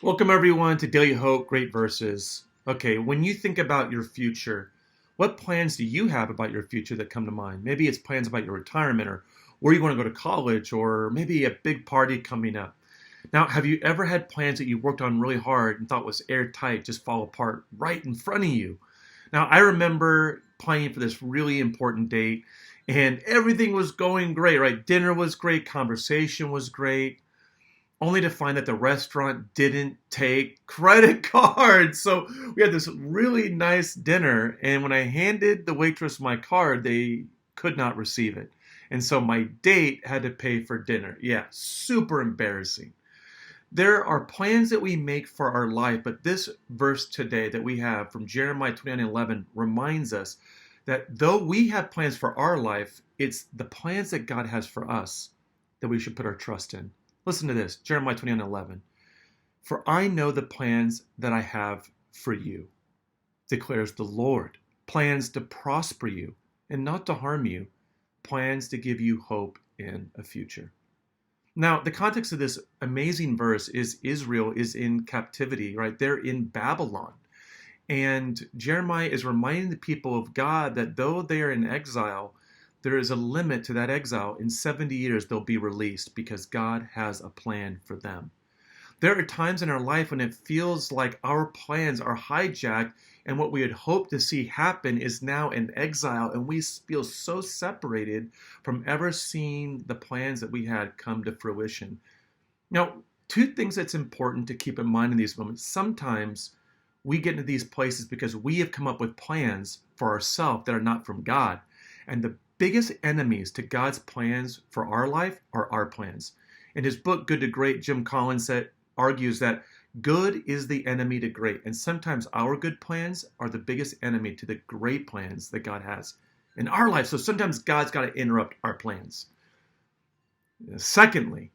Welcome, everyone, to Daily Hope Great Verses. Okay, when you think about your future, what plans do you have about your future that come to mind? Maybe it's plans about your retirement or where you want to go to college or maybe a big party coming up. Now, have you ever had plans that you worked on really hard and thought was airtight just fall apart right in front of you? Now, I remember planning for this really important date and everything was going great, right? Dinner was great, conversation was great, only to find that the restaurant didn't take credit cards. So we had this really nice dinner, and when I handed the waitress my card, they could not receive it. And so my date had to pay for dinner. Yeah, super embarrassing. There are plans that we make for our life, but this verse today that we have from Jeremiah 29:11 reminds us that though we have plans for our life, it's the plans that God has for us that we should put our trust in. Listen to this, Jeremiah 29:11. For I know the plans that I have for you, declares the Lord. Plans to prosper you and not to harm you, plans to give you hope in a future. Now, the context of this amazing verse is Israel is in captivity, right? They're in Babylon. And Jeremiah is reminding the people of God that though they are in exile, there is a limit to that exile. In 70 years, they'll be released because God has a plan for them. There are times in our life when it feels like our plans are hijacked and what we had hoped to see happen is now in exile, and we feel so separated from ever seeing the plans that we had come to fruition. Now, two things that's important to keep in mind in these moments. Sometimes we get into these places because we have come up with plans for ourselves that are not from God. And the biggest enemies to God's plans for our life are our plans. In his book, Good to Great, Jim Collins argues that good is the enemy to great. And sometimes our good plans are the biggest enemy to the great plans that God has in our life. So sometimes God's got to interrupt our plans. Secondly,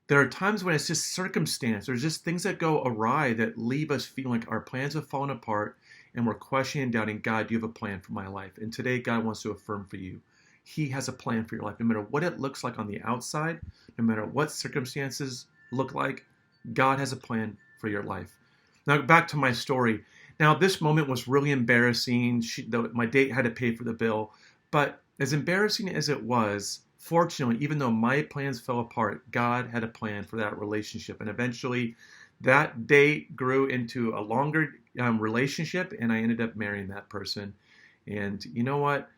there are times when it's just circumstance. There's just things that go awry that leave us feeling like our plans have fallen apart and we're questioning and doubting, God, do you have a plan for my life? And today, God wants to affirm for you. He has a plan for your life. No matter what it looks like on the outside, no matter what circumstances look like, God has a plan for your life. Now, back to my story. Now, this moment was really embarrassing. My date had to pay for the bill. But as embarrassing as it was, fortunately, even though my plans fell apart, God had a plan for that relationship. And eventually, that date grew into a longer relationship, and I ended up marrying that person. And you know what?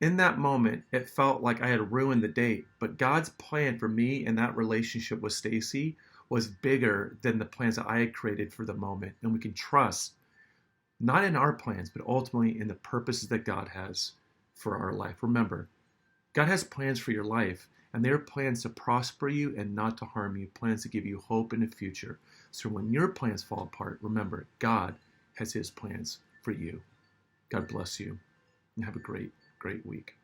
In that moment, it felt like I had ruined the date. But God's plan for me and that relationship with Stacy was bigger than the plans that I had created for the moment. And we can trust, not in our plans, but ultimately in the purposes that God has for our life. Remember, God has plans for your life, and they are plans to prosper you and not to harm you, plans to give you hope in the future. So when your plans fall apart, remember, God has his plans for you. God bless you, and have a great, great week.